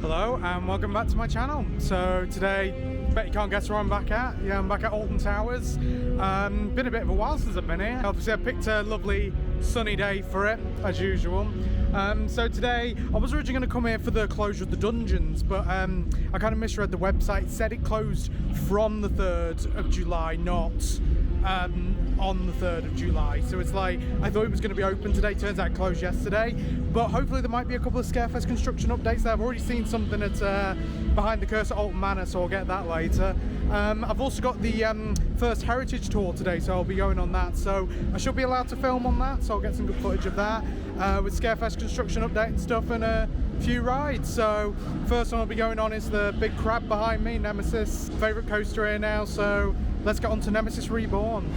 Hello and welcome back to my channel. So today, bet you can't guess where I'm back at. Yeah, I'm back at Alton Towers. Been a bit of a while since I've been here. Obviously I picked a lovely sunny day for it, as usual. So today, I was originally going to come here for the closure of the dungeons, but I kind of misread the website. It said it closed from the 3rd of July, not on the 3rd of July. So it's like, I thought it was going to be open today, turns out it closed yesterday. But hopefully there might be a couple of Scarefest Construction Updates there. I've already seen something at Behind the Curse at Alton Manor, so I'll get that later. I've also got the first Heritage Tour today, so I'll be going on that. So I should be allowed to film on that, so I'll get some good footage of that. With Scarefest Construction Update and stuff, and a few rides. So first one I'll be going on is the big crab behind me, Nemesis. Favourite coaster here now, so let's get on to Nemesis Reborn.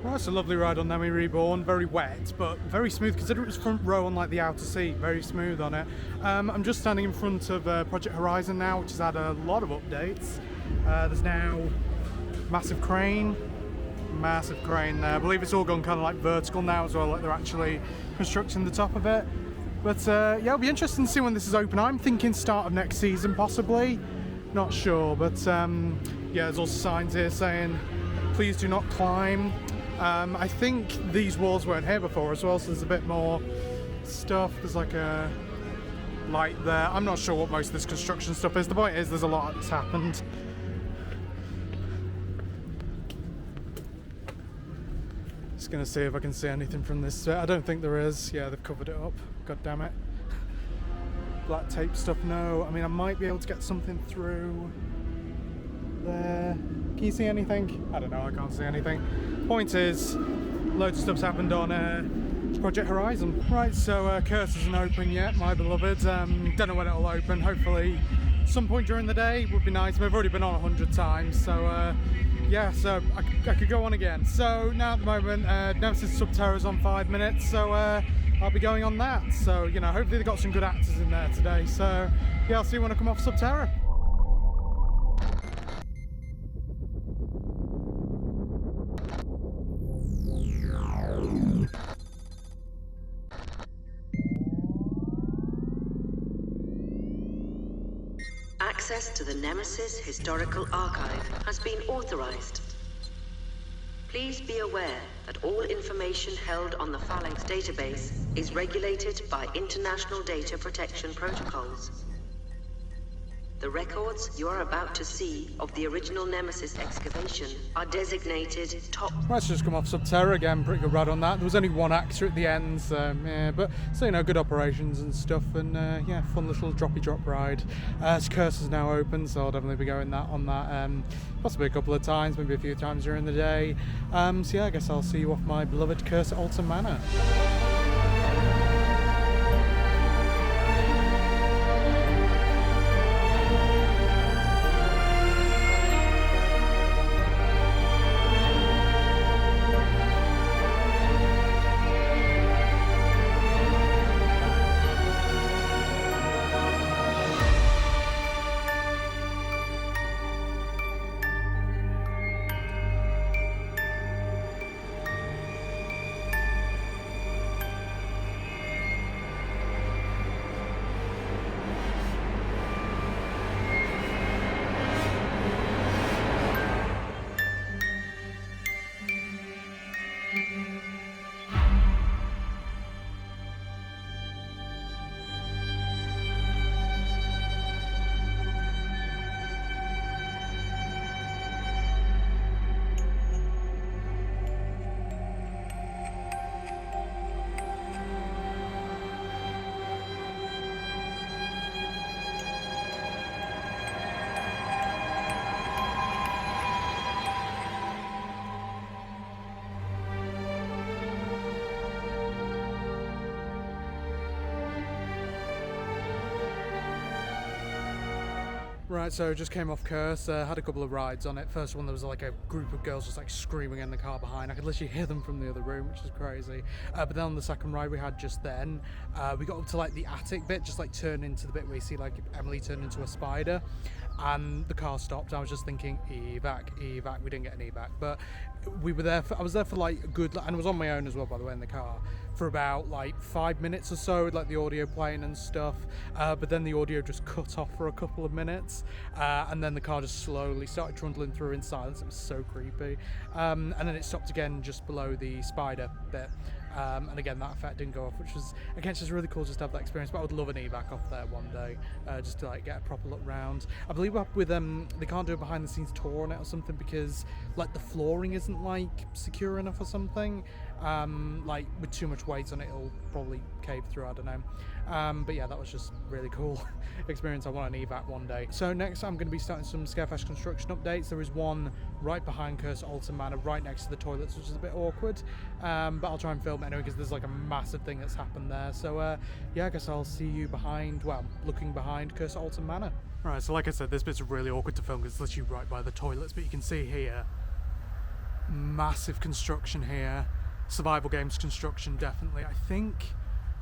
That's a lovely ride on Nemesis Reborn, very wet but very smooth considering it was front row on like the outer seat, very smooth on it. I'm just standing in front of Project Horizon now, which has had a lot of updates. There's now massive crane there. I believe it's all gone kind of like vertical now as well, like they're actually constructing the top of it. But yeah, it'll be interesting to see when this is open. I'm thinking start of next season possibly, not sure, but yeah, there's also signs here saying please do not climb. I think these walls weren't here before as well, so there's a bit more stuff. There's like a light there. I'm not sure what most of this construction stuff is. The point is there's a lot that's happened. Just gonna see if I can see anything from this. I don't think there is. Yeah, they've covered it up. God damn it. Black tape stuff, no. I mean, I might be able to get something through there. Can you see anything? I don't know, I can't see anything. Point is, loads of stuff's happened on Project Horizon. Right, so Curse isn't open yet, my beloved. Don't know when it'll open, hopefully some point during the day would be nice. We've already been on 100 times, so yeah, so I could go on again. So now at the moment, Nemesis Subterra's on 5 minutes, so I'll be going on that. So, you know, hopefully they've got some good actors in there today. So yeah, I'll see you when I come off Subterra. Access to the Nemesis Historical Archive has been authorized. Please be aware that all information held on the Phalanx database is regulated by international data protection protocols. The records you are about to see of the original Nemesis excavation are designated top. Let's just come off Subterra again, pretty good ride on that. There was only one actor at the end, so yeah, but so you know, good operations and stuff, and yeah, fun little droppy drop ride. Curse is now open, so I'll definitely be going on that possibly a couple of times, maybe a few times during the day. So yeah, I guess I'll see you off my beloved Curse at Alton Manor. Right, so just came off Curse, had a couple of rides on it. First one, there was like a group of girls just like screaming in the car behind. I could literally hear them from the other room, which is crazy. But then on the second ride we had just then, we got up to like the attic bit, just like turn into the bit where you see like Emily turn into a spider, and the car stopped. I was just thinking, evac, evac. We didn't get an evac, but we were there I was there for like a good, and I was on my own as well, by the way, in the car, for about like 5 minutes or so, with like the audio playing and stuff, but then the audio just cut off for a couple of minutes, and then the car just slowly started trundling through in silence. It was so creepy, and then it stopped again just below the spider bit, and again that effect didn't go off, which was again just really cool just to have that experience. But I would love an evac off there one day, just to like get a proper look round. I believe with they can't do a behind the scenes tour on it or something, because like the flooring isn't like secure enough or something, like with too much weight on it it'll probably cave through, I don't know, but yeah, that was just really cool experience. I want an evac one day. So next I'm going to be starting some Scarefest Construction Updates. There is one right behind Curse Alton Manor, right next to the toilets, which is a bit awkward, but I'll try and film it anyway because there's like a massive thing that's happened there. So yeah, I guess I'll see you behind, well, looking behind Curse Alton Manor. Right, so like I said, this bit's really awkward to film because it's literally right by the toilets, but you can see here, massive construction here. Survival games construction, definitely. I think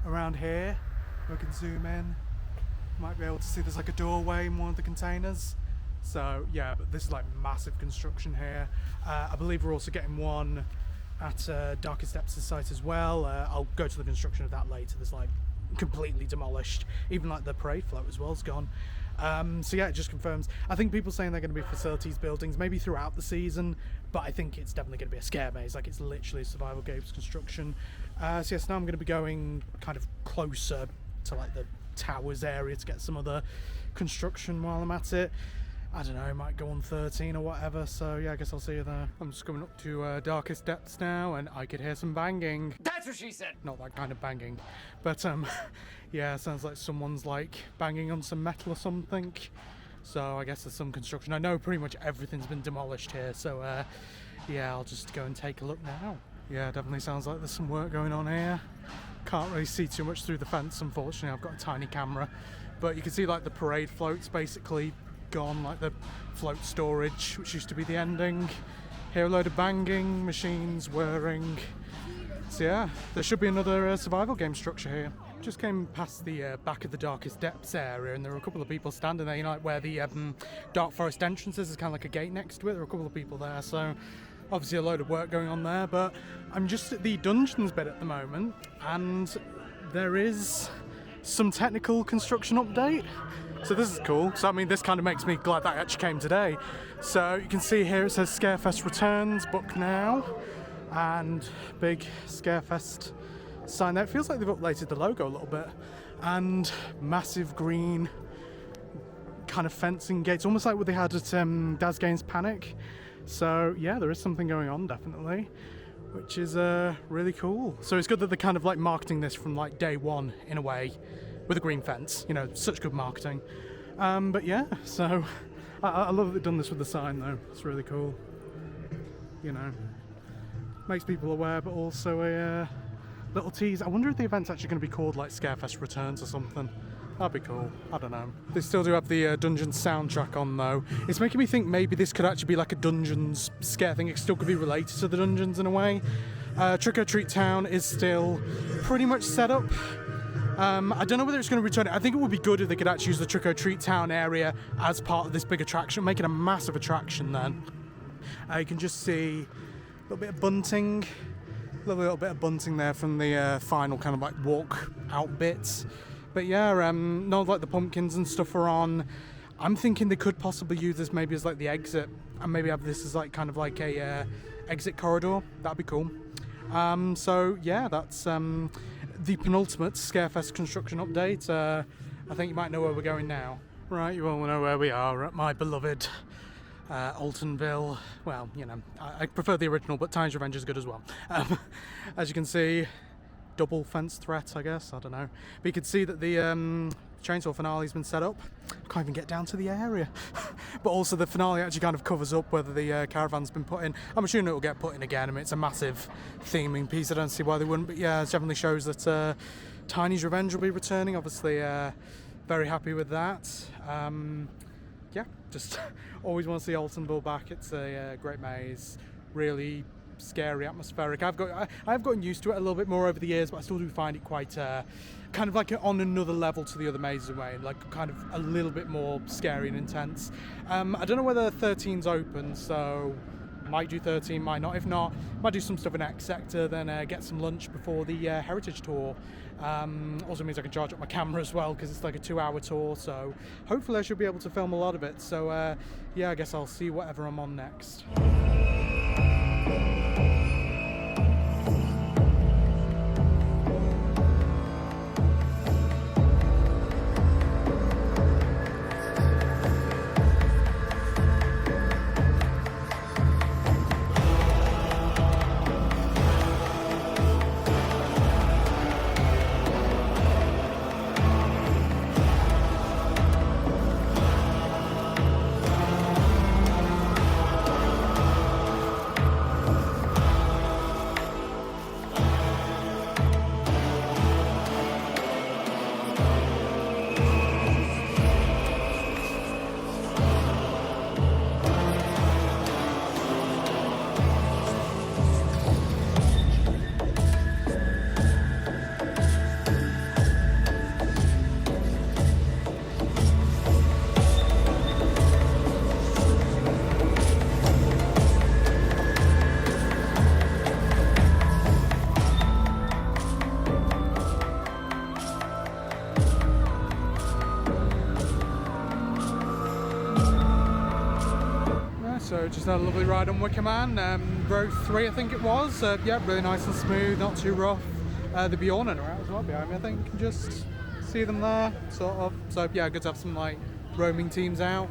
around here, we can zoom in, might be able to see there's like a doorway in one of the containers. So yeah, but this is like massive construction here. I believe we're also getting one at Darkest Depths' site as well. I'll go to the construction of that later. There's like completely demolished, even like the parade float as well is gone. So yeah, it just confirms. I think people saying they're going to be facilities buildings maybe throughout the season, but I think it's definitely going to be a scare maze. Like, it's literally survival games construction. So yes, now I'm going to be going kind of closer to like the towers area to get some other construction while I'm at it. I don't know, might go on 13 or whatever, so yeah, I guess I'll see you there. I'm just coming up to Darkest Depths now, and I could hear some banging. That's what she said! Not that kind of banging, but yeah, sounds like someone's like banging on some metal or something. So I guess there's some construction. I know pretty much everything's been demolished here, so yeah, I'll just go and take a look now. Yeah, definitely sounds like there's some work going on here. Can't really see too much through the fence, unfortunately. I've got a tiny camera, but you can see like the parade floats basically gone, like the float storage, which used to be the ending. Here a load of banging, machines whirring. So yeah, there should be another survival game structure here. Just came past the back of the Darkest Depths area, and there were a couple of people standing there, you know, like where the Dark Forest entrance is, there's kind of like a gate next to it. There were a couple of people there, so obviously a load of work going on there. But I'm just at the dungeons bit at the moment, and there is some technical construction update. So this is cool. So I mean, this kind of makes me glad that actually came today. So you can see here it says Scarefest returns, book now, and big Scarefest sign there. It feels like they've updated the logo a little bit, and massive green kind of fencing gates, almost like what they had at Daz Games Panic. So yeah, there is something going on definitely, which is really cool. So it's good that they're kind of like marketing this from like day one in a way, with a green fence, you know, such good marketing. But yeah, so I love that they've done this with the sign though. It's really cool, you know, makes people aware, but also a little tease. I wonder if the event's actually going to be called like Scarefest Returns or something. That'd be cool. I don't know. They still do have the Dungeons soundtrack on though. It's making me think maybe this could actually be like a Dungeons scare thing. It still could be related to the Dungeons in a way. Trick or Treat Town is still pretty much set up. I don't know whether it's going to return. I think it would be good if they could actually use the Trick or Treat Town area as part of this big attraction, make it a massive attraction then. You can just see a little bit of bunting, a little bit of bunting there from the final kind of like walk out bits. But yeah, no, like the pumpkins and stuff are on. I'm thinking they could possibly use this maybe as like the exit, and maybe have this as like kind of like a exit corridor. That'd be cool. So yeah, that's the penultimate Scarefest construction update. I think you might know where we're going now. Right, you all know where we are, at my beloved Altonville. Well, you know, I prefer the original, but Tiny's Revenge is good as well. As you can see, double fence threat, I guess, I don't know. But you can see that the chainsaw finale's been set up. I can't even get down to the area. But also the finale actually kind of covers up whether the caravan's been put in. I'm assuming it'll get put in again. I mean, it's a massive theming piece. I don't see why they wouldn't, but yeah, it definitely shows that Tiny's Revenge will be returning. Obviously, very happy with that. Yeah, just always want to see Altonville back. It's a great maze, really scary, atmospheric. I've gotten used to it a little bit more over the years, but I still do find it quite kind of like on another level to the other mazes away, like kind of a little bit more scary and intense. I don't know whether 13's open, so might do 13, might not. If not, might do some stuff in X Sector, then get some lunch before the Heritage Tour. Also means I can charge up my camera as well, because it's like a 2-hour tour, so hopefully I should be able to film a lot of it. So yeah, I guess I'll see whatever I'm on next. So just had a lovely ride on Wicker Man, row 3 I think it was. Yeah, really nice and smooth, not too rough. The Bjornen are out as well behind me, I think. You can just see them there, sort of. So yeah, good to have some like roaming teams out.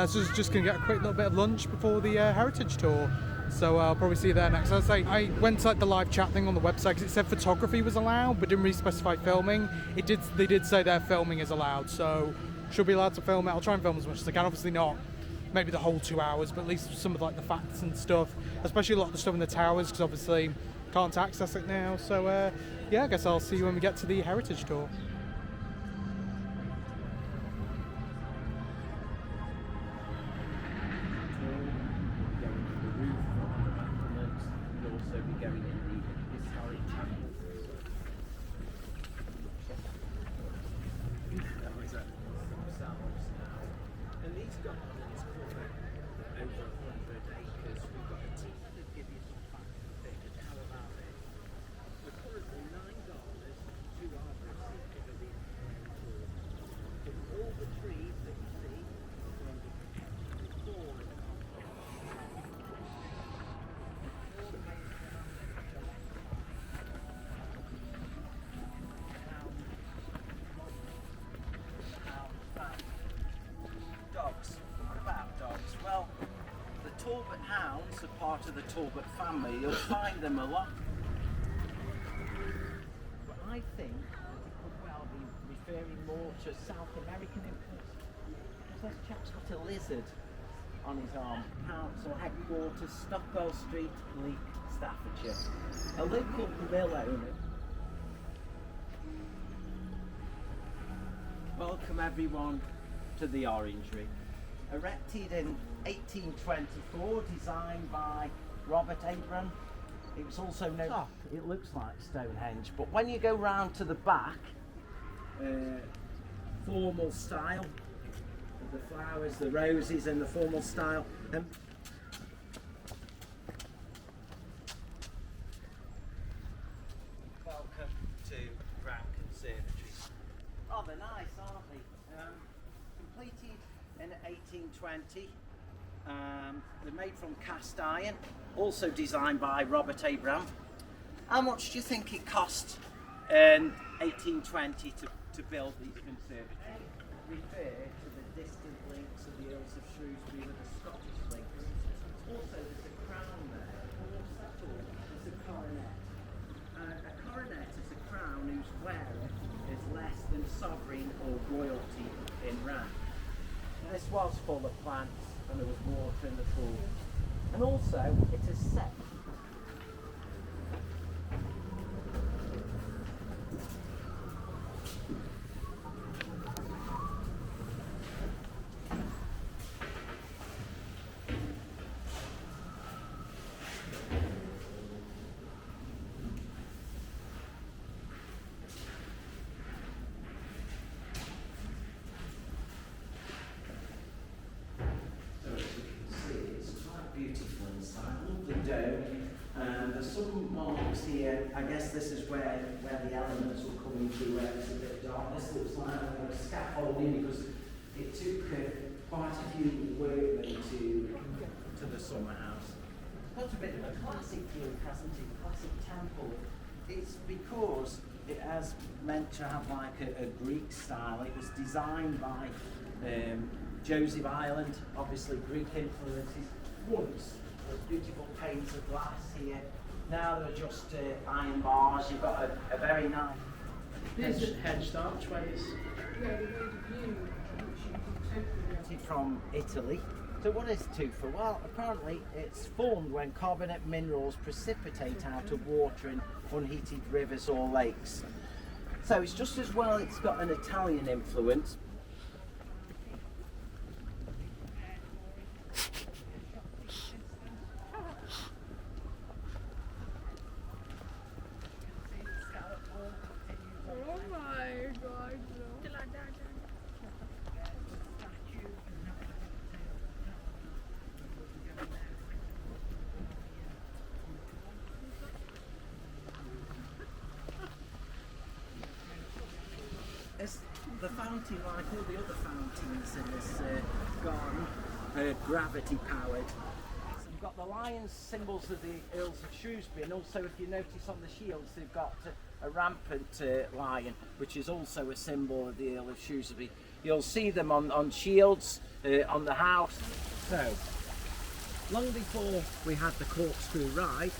So just gonna get a quick little bit of lunch before the Heritage Tour. So I'll probably see you there next. As I say, I went to like the live chat thing on the website because it said photography was allowed, but didn't really specify filming. They did say their filming is allowed, so should be allowed to film it. I'll try and film as much as I can. Obviously not maybe the whole 2 hours, but at least some of like the facts and stuff, especially a lot of the stuff in the towers, because obviously can't access it now. So yeah, I guess I'll see you when we get to the Heritage Tour. he's got on his corner over 100 acres. We've got a team that give you some facts and figures. How about this? We're currently 9 gardeners, 2 arborists cover the entire tour. From all the trees that you see are under protection with 4 in the dogs. What about dogs? Well, the Talbot hounds are part of the Talbot family. You'll find them a lot. But I think that it could well be referring more to South American influence. Because this chap's got a lizard on his arm. Council headquarters, Stockwell Street, Leek, Staffordshire. A local mill owner. Welcome everyone to the Orangery. Erected in 1824, designed by Robert Abram. It was also known, it looks like Stonehenge, but when you go round to the back, formal style, the flowers, the roses and the formal style. Welcome to Grand Conservatory. Oh, they're nice, aren't they? Completed in 1820. They're made from cast iron, also designed by Robert Abram. How much do you think it cost in 1820 to build these conservatories? Refer to the distant links of the Earls of Shrewsbury with the Scottish links. Also, there's a crown there. There's a coronet. A coronet is a crown whose wearer is less than sovereign or royalty in rank. This was full of plants and there was water in the pool. And also, it is set. Beautiful inside, lovely dome, and there's some marks here. I guess this is where the elements will come into where it's a bit dark. This looks like a scaffolding because it took quite a few workmen to the summer house. Got a bit of a classic feel, hasn't it? Classic temple. It's because it has meant to have like a Greek style. It was designed by Joseph Ireland, obviously Greek influences. Once there's beautiful panes of glass here. Now they're just iron bars. You've got a very nice hedged archways. From Italy. So what is tufa? Well, apparently it's formed when carbonate minerals precipitate out of water in unheated rivers or lakes. So it's just as well it's got an Italian influence. The fountain, like all the other fountains in this garden, gravity powered. So you've got the lions, symbols of the Earls of Shrewsbury, and also if you notice on the shields they've got a rampant lion, which is also a symbol of the Earl of Shrewsbury. You'll see them on shields on the house. So, long before we had the corkscrew ride,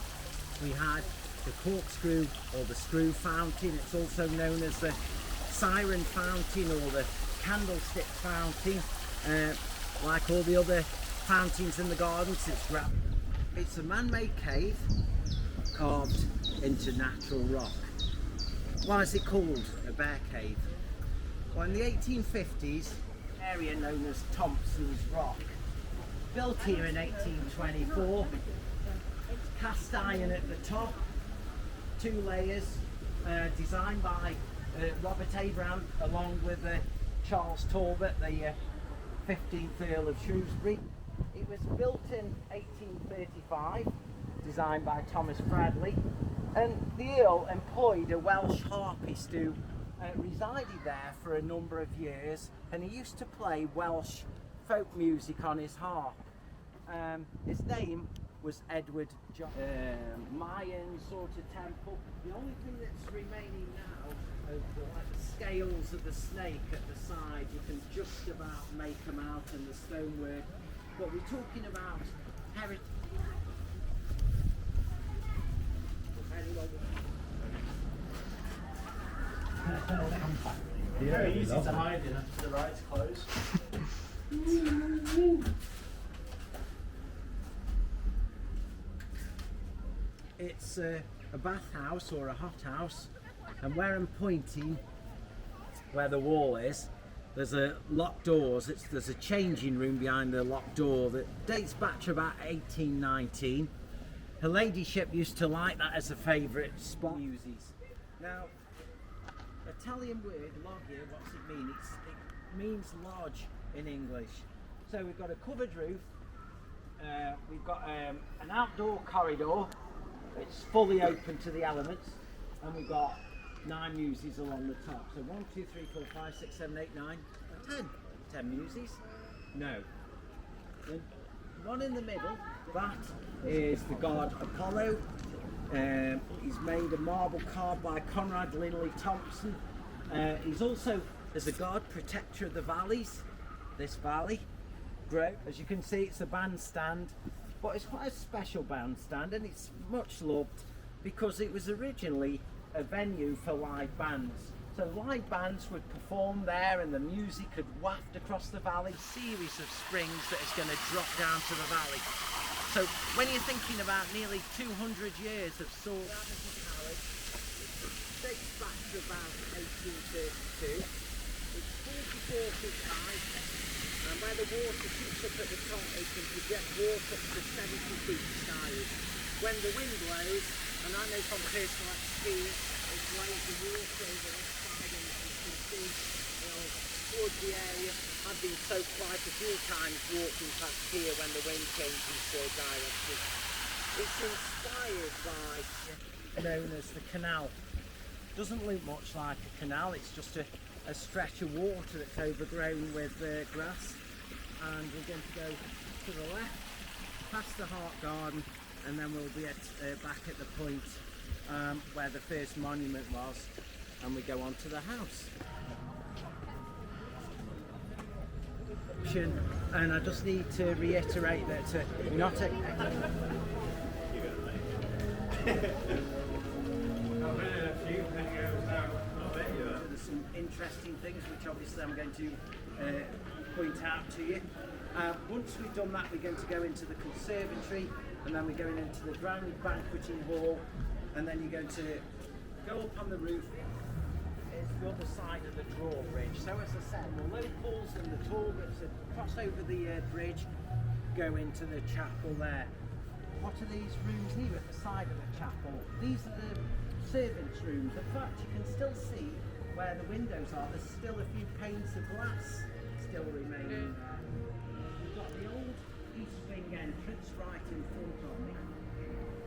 we had the corkscrew or the screw fountain. It's also known as the siren fountain or the candlestick fountain. Like all the other fountains in the gardens, it's a man-made cave carved into natural rock. Why is it called a bear cave? Well, in the 1850s, an area known as Thompson's Rock, built here in 1824, cast iron at the top, 2 layers, designed by Robert Abram along with Charles Talbot, the 15th Earl of Shrewsbury. It was built in 1835, designed by Thomas Bradley, and the Earl employed a Welsh harpist who resided there for a number of years, and he used to play Welsh folk music on his harp. His name was Edward John. Mayan sort of temple. The only thing that's remaining now are the scales of the snake at the side. You can just about make them out, and the stonework. But we're talking about heritage. Very easy to hide in the right clothes. It's a bathhouse or a hothouse, and where I'm pointing, where the wall is, there's a locked doors. There's a changing room behind the locked door that dates back to about 1819. Her ladyship used to like that as a favourite spot. Muses. Now, Italian word loggia, what's it mean? It means lodge in English. So we've got a covered roof. We've got an outdoor corridor. It's fully open to the elements, and we've got 9 muses along the top. So 1, 2, 3, 4, 5, 6, 7, 8, 9, 10. 10 muses? No. The one in the middle, that is the god Apollo. He's made a marble carved by Conrad Linley Thompson. He's also, as a god, protector of the valleys. This valley. Great. As you can see, it's a bandstand. But it's quite a special bandstand, and it's much loved because it was originally a venue for live bands. So live bands would perform there, and the music could waft across the valley. A series of springs that is going to drop down to the valley. So when you're thinking about nearly 200 years of sort carriage, it dates back to about 1832. It's 44 feet high. And where the water keeps up at the top, it can project water up to 70 feet skywards. When the wind blows, and I know from personal experience, it blows the water over this side, and as you can see, towards the area, I've been soaked quite a few times walking past here when the wind changes direction. It's inspired by known as the canal. Doesn't look much like a canal, it's just a stretch of water that's overgrown with grass, and we're going to go to the left past the Heart Garden, and then we'll be back at the point where the first monument was, and we go on to the house. And I just need to reiterate that not a there's some interesting things which obviously I'm going to point out to you. Once we've done that, we're going to go into the conservatory, and then we're going into the grand banqueting hall, and then you're going to go up on the roof. It's the other side of the drawbridge. So as I said, the locals and the tourists that cross over the bridge go into the chapel there. What are these rooms here at the side of the chapel? These are the servants' rooms. In fact, you can still see where the windows are. There's still a few panes of glass still remaining there. We've got the old east wing entrance right in front of me.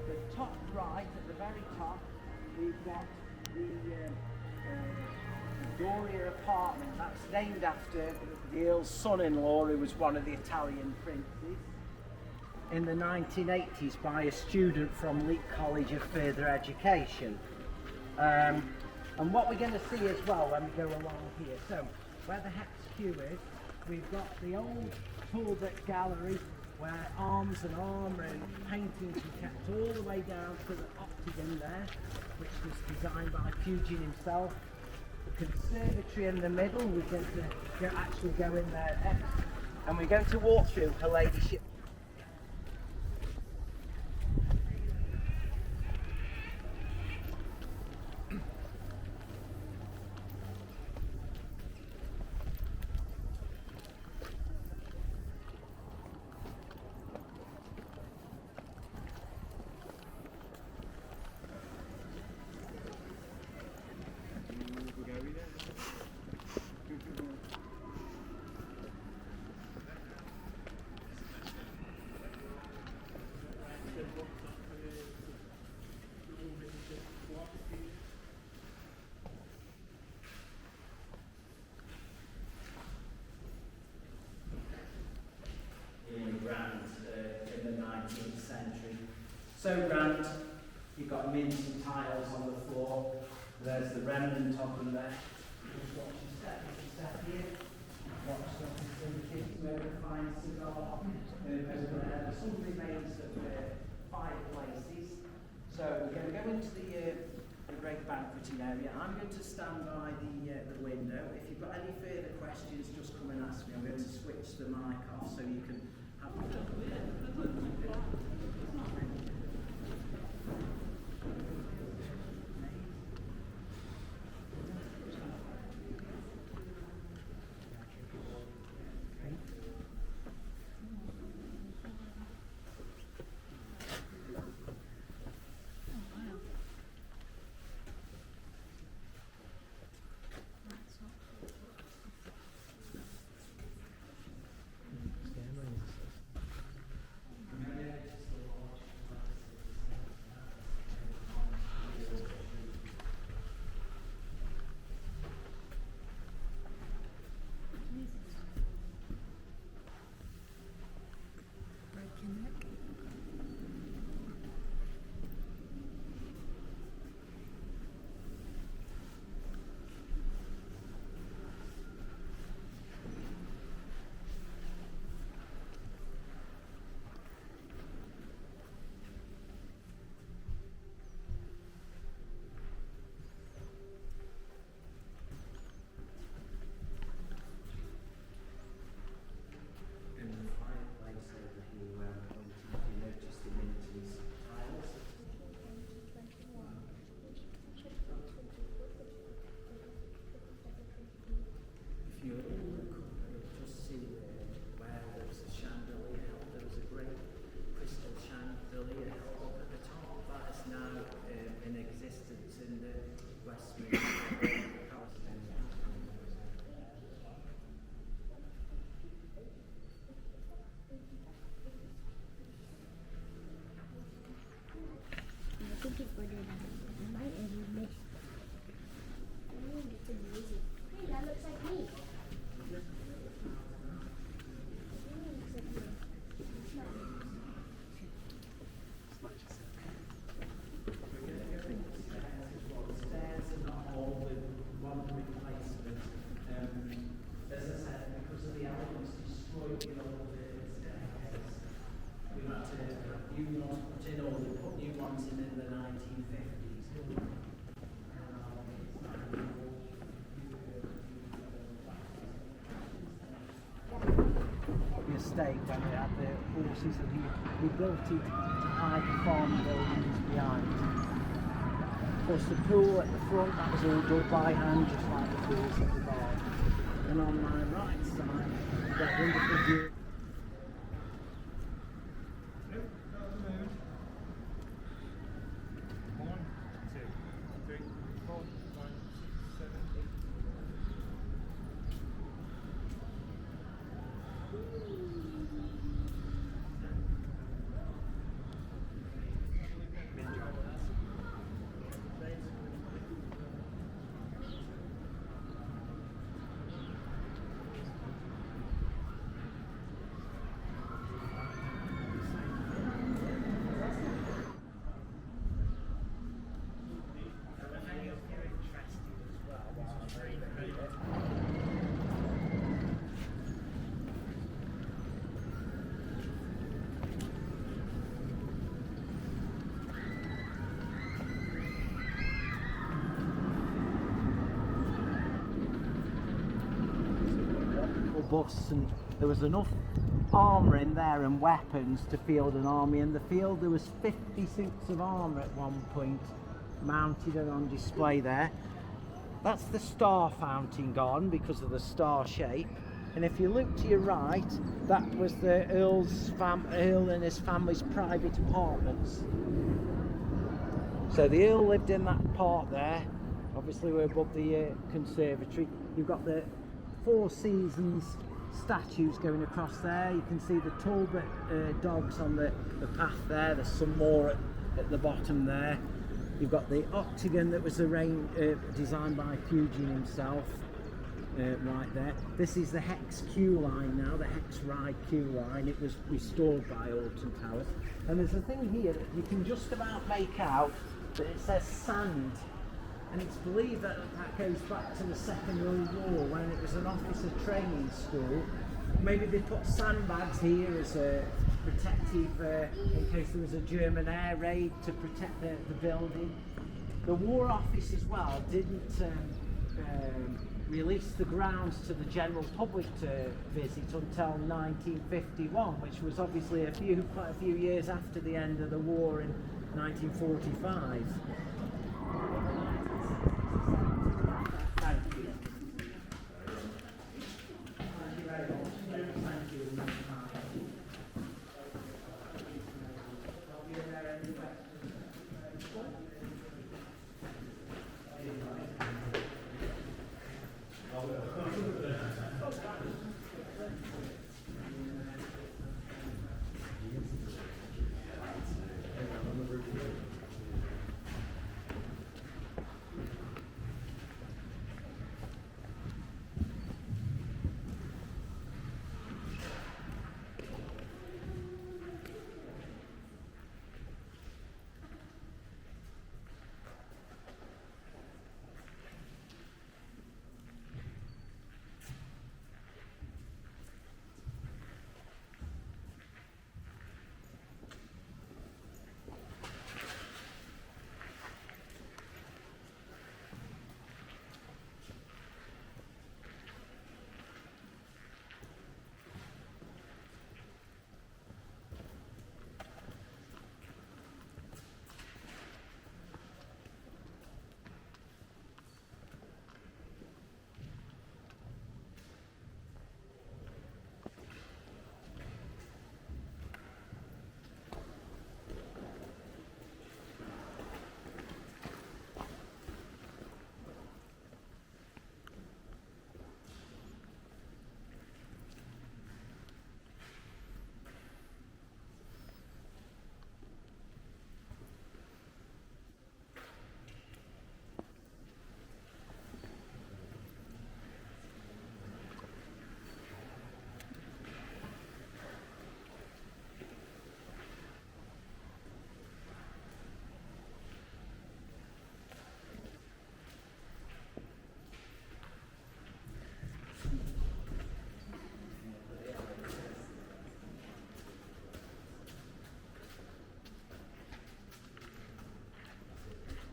The top right, at the very top, we've got the Doria apartment. That's named after the Earl's son-in-law, who was one of the Italian princes in the 1980s by a student from Leek College of Further Education. And what we're going to see as well when we go along here, so where the Hex Queue is, we've got the old Talbot Gallery where arms and armour and paintings were kept all the way down to the octagon there, which was designed by Pugin himself. The conservatory in the middle, we're going to actually go in there next, and we're going to walk through Her Ladyship. so grand. You've got mints and tiles on the floor. There's the remnant of them there. Just watch your step here. Watch the kids smoke a fine cigar over there. There's some remains of fireplaces. So we're going to go into the great banqueting area. I'm going to stand by the window. If you've got any further questions, just come and ask me. I'm going to switch the mic off so you can have a look. Hey, that looks like me. Estate when we had the horses, and we built it to hide the farm buildings behind. Of course, the pool at the front, that was all done by hand, just like the pools at the bar. And on my right side, that wonderful view. Bus, and there was enough armour in there and weapons to field an army. In the field there was 50 suits of armour at one point mounted and on display there. That's the star fountain gone because of the star shape, and if you look to your right, that was the Earl and his family's private apartments. So the Earl lived in that part there. Obviously we're above the conservatory. You've got the Four Seasons statues going across there. You can see the Talbot dogs on the path there. There's some more at the bottom there. You've got the octagon that was designed by Fujian himself right there. This is the hex queue line now, the hex ride queue line. It was restored by Alton Towers. And there's a thing here that you can just about make out that it says sand. And it's believed that that goes back to the Second World War when it was an officer training school. Maybe they put sandbags here as a protective, in case there was a German air raid to protect the building. The War Office as well didn't release the grounds to the general public to visit until 1951, which was obviously quite a few years after the end of the war in 1945. Thank you. Thank you very much. Thank you.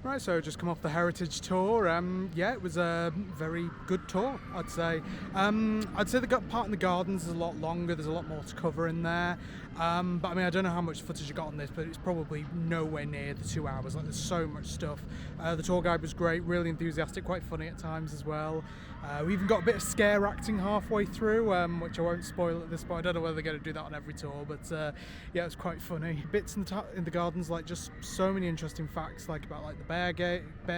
Right, so just come off the heritage tour. Yeah, it was a very good tour, I'd say. I'd say the part in the gardens is a lot longer. There's a lot more to cover in there. But I mean, I don't know how much footage you got on this, but it's probably nowhere near the 2 hours. Like, there's so much stuff. The tour guide was great, really enthusiastic, quite funny at times as well. We even got a bit of scare acting halfway through, which I won't spoil at this point. I don't know whether they're going to do that on every tour, but yeah, it was quite funny. Bits in the gardens, like just so many interesting facts, like about like the bear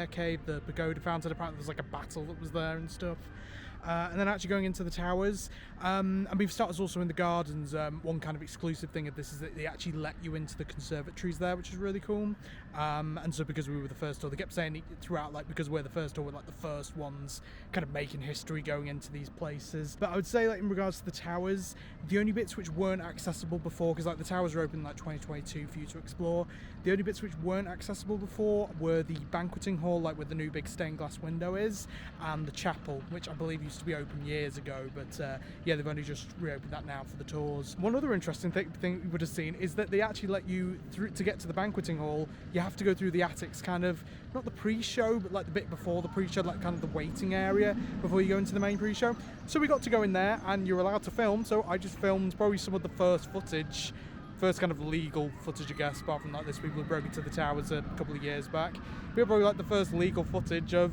cave, the pagoda fountain. Apparently there's like a battle that was there and stuff. And then actually going into the towers, and we've started also in the gardens. One kind of exclusive thing of this is that they actually let you into the conservatories there, which is really cool. And so because we were the first tour, they kept saying it throughout, like, because we're the first tour, we're like the first ones kind of making history going into these places. But I would say, like, in regards to the towers, the only bits which weren't accessible before, because like the towers are open like 2022 for you to explore, the only bits which weren't accessible before were the banqueting hall, like where the new big stained glass window is, and the chapel, which I believe used to be open years ago, but yeah, they've only just reopened that now for the tours. One other interesting thing you would have seen is that they actually let you through to get to the banqueting hall. You have to go through the attics, kind of not the pre-show, but like the bit before the pre-show, like kind of the waiting area before you go into the main pre-show. So we got to go in there, and you're allowed to film. So I just filmed probably some of the first kind of legal footage, I guess, apart from like this people who broke into the towers a couple of years back. We probably like the first legal footage of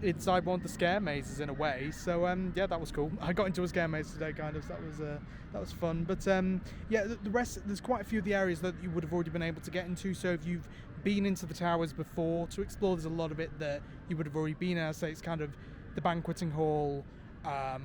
inside one of the scare mazes in a way. So yeah, that was cool. I got into a scare maze today, kind of, so that was fun. But yeah, the rest, there's quite a few of the areas that you would have already been able to get into. So if you've been into the towers before to explore, there's a lot of it that you would have already been in. I'd say it's kind of the banqueting hall,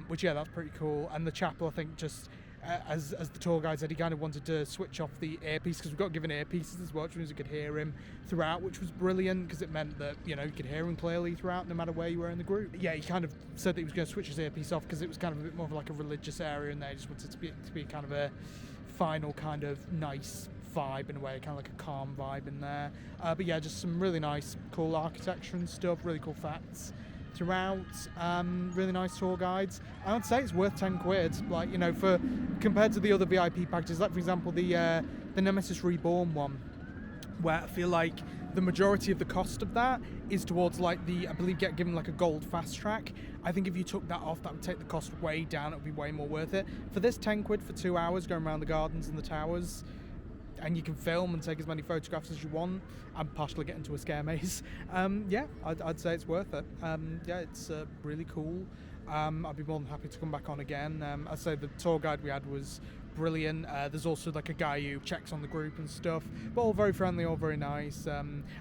which, yeah, that's pretty cool, and the chapel. I think just as the tour guide said, he kind of wanted to switch off the earpiece, because we got given earpieces as well, which means we could hear him throughout, which was brilliant, because it meant that, you know, you could hear him clearly throughout, no matter where you were in the group. Yeah, he kind of said that he was going to switch his earpiece off because it was kind of a bit more of like a religious area, and they just wanted to be kind of a final kind of nice vibe in a way, kind of like a calm vibe in there. But yeah, just some really nice, cool architecture and stuff, really cool facts throughout. Really nice tour guides. I would say it's worth 10 quid, like, you know, for compared to the other VIP packages, like for example the Nemesis Reborn one, where I feel like the majority of the cost of that is towards like I believe get given like a gold fast track. I think if you took that off, that would take the cost way down. It would be way more worth it. For this 10 quid for 2 hours going around the gardens and the towers, and you can film and take as many photographs as you want and partially get into a scare maze, yeah, I'd say it's worth it. Yeah, it's really cool. I'd be more than happy to come back on again. I'd say the tour guide we had was brilliant. There's also like a guy who checks on the group and stuff, but all very friendly, all very nice.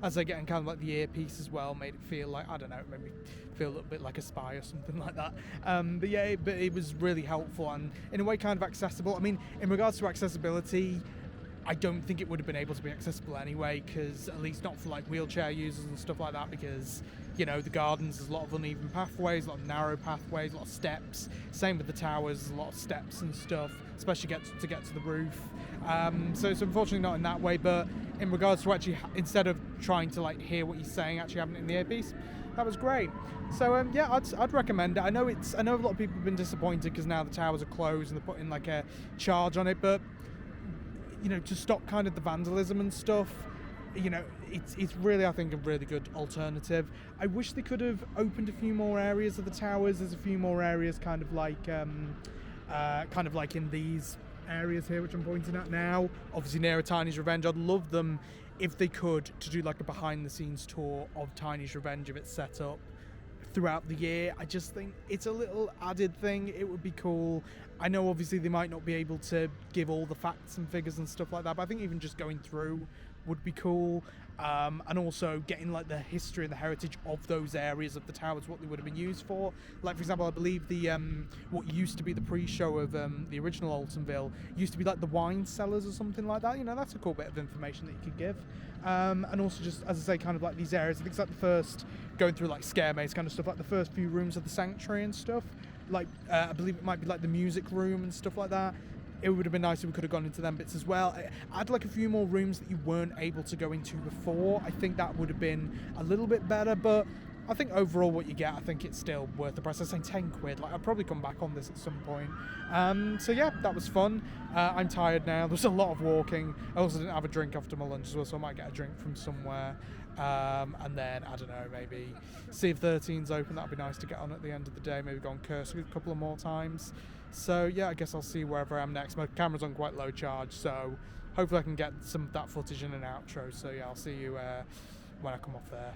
As they getting kind of like the earpiece as well made it feel like, I don't know, it made me feel a little bit like a spy or something like that. But yeah, it was really helpful and in a way kind of accessible. I mean, in regards to accessibility, I don't think it would have been able to be accessible anyway, because at least not for like wheelchair users and stuff like that, because, you know, the gardens, there's a lot of uneven pathways, a lot of narrow pathways, a lot of steps. Same with the towers, there's a lot of steps and stuff, especially to get to the roof. So it's unfortunately not in that way, but in regards to actually, instead of trying to like hear what he's saying, actually having it in the earpiece, that was great. So yeah, I'd recommend it. I know a lot of people have been disappointed because now the towers are closed and they're putting like a charge on it, but you know, to stop kind of the vandalism and stuff, you know, it's really, I think, a really good alternative. I wish they could have opened a few more areas of the towers. There's a few more areas kind of like in these areas here, which I'm pointing at now, obviously near Tiny's Revenge. I'd love them if they could to do like a behind the scenes tour of Tiny's Revenge if it's set up throughout the year. I just think it's a little added thing. It would be cool. I know obviously they might not be able to give all the facts and figures and stuff like that, but I think even just going through would be cool. And also getting like the history and the heritage of those areas of the towers, what they would have been used for. Like for example, I believe the what used to be the pre-show of the original Altonville used to be like the wine cellars or something like that. You know, that's a cool bit of information that you could give. And also just, as I say, kind of like these areas, I think it's like the first, going through like scare maze kind of stuff, like the first few rooms of the sanctuary and stuff. Like I believe it might be like the music room and stuff like that. It would have been nice if we could have gone into them bits as well. I'd like a few more rooms that you weren't able to go into before. I think that would have been a little bit better, but I think overall what you get, I think it's still worth the price. I was saying 10 quid, like I'll probably come back on this at some point. So yeah, that was fun. I'm tired now. There's a lot of walking. I also didn't have a drink after my lunch as well, so I might get a drink from somewhere. And then, I don't know, maybe see if 13's open. That'd be nice to get on at the end of the day. Maybe go on Cursor a couple of more times. So yeah, I guess I'll see wherever I am next. My camera's on quite low charge, so hopefully I can get some of that footage in an outro. So yeah, I'll see you when I come off there.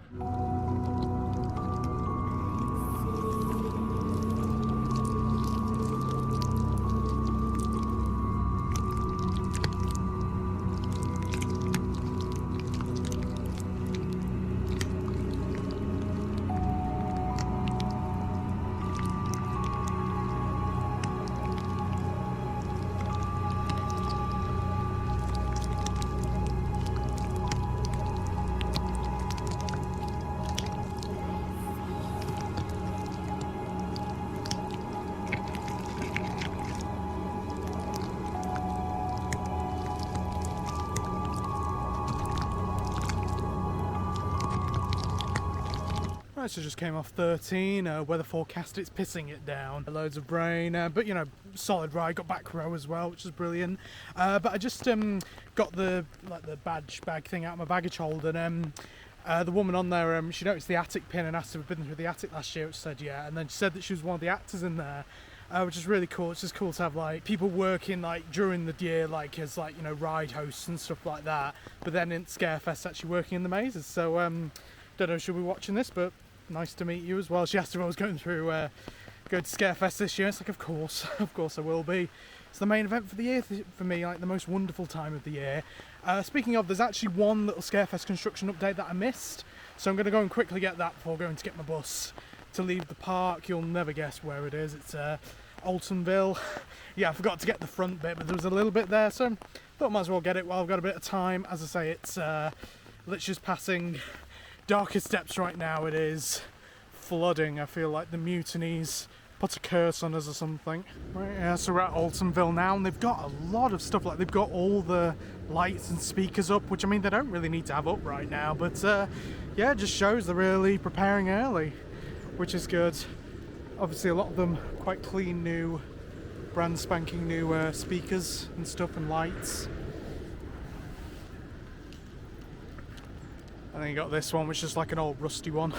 Right, so just came off 13, weather forecast, it's pissing it down. Loads of rain, but you know, solid ride, got back row as well, which is brilliant. But I just got the badge bag thing out of my baggage hold, and the woman on there, she noticed the attic pin and asked if I'd been through the attic last year, which said yeah, and then she said that she was one of the actors in there. Which is really cool. It's just cool to have like people working like during the year, like as like, you know, ride hosts and stuff like that, but then in Scarefest actually working in the mazes. So don't know if she'll be watching this, but nice to meet you as well. She asked if I was going through go to Scarefest this year. It's like, of course I will be. It's the main event for the year for me, like the most wonderful time of the year. Speaking of, there's actually one little Scarefest construction update that I missed, so I'm going to go and quickly get that before going to get my bus to leave the park. You'll never guess where it is. It's Altonville. Yeah, I forgot to get the front bit, but there was a little bit there, so thought I might as well get it while I've got a bit of time. As I say, it's literally just passing darkest depths right now. It is flooding. I feel like the mutinies put a curse on us or something. Right, yeah, so we're at Altonville now, and they've got a lot of stuff. Like, they've got all the lights and speakers up, which, I mean, they don't really need to have up right now, but yeah, it just shows they're really preparing early, which is good. Obviously a lot of them quite clean, new, brand spanking new speakers and stuff, and lights. And then you got this one, which is like an old rusty one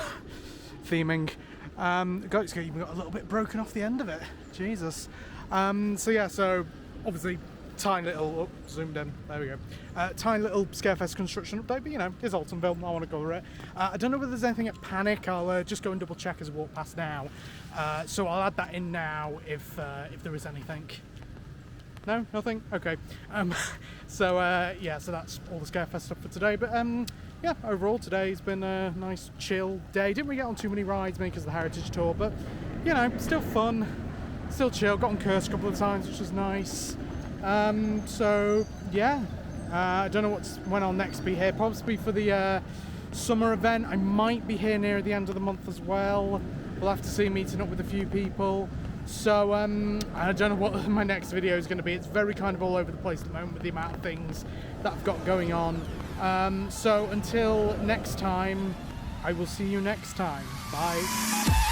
theming. It's even got a little bit broken off the end of it. Jesus. So yeah, so obviously tiny little, zoomed in, there we go. Tiny little Scarefest construction update, but you know, it's Altonville, I want to cover it. I don't know whether there's anything at Panic. I'll just go and double check as I walk past now. So I'll add that in now if there is anything. No, nothing? Okay. So yeah, so that's all the Scarefest stuff for today, but yeah, overall today's been a nice chill day. Didn't really get on too many rides because of the Heritage Tour, but you know, still fun, still chill. Got on Curse a couple of times, which was nice. So yeah, I don't know what's went on next. Be here possibly for the summer event. I might be here near the end of the month as well. We'll have to see, meeting up with a few people. So I don't know what my next video is going to be. It's very kind of all over the place at the moment with the amount of things that I've got going on. So until next time, I will see you next time. Bye.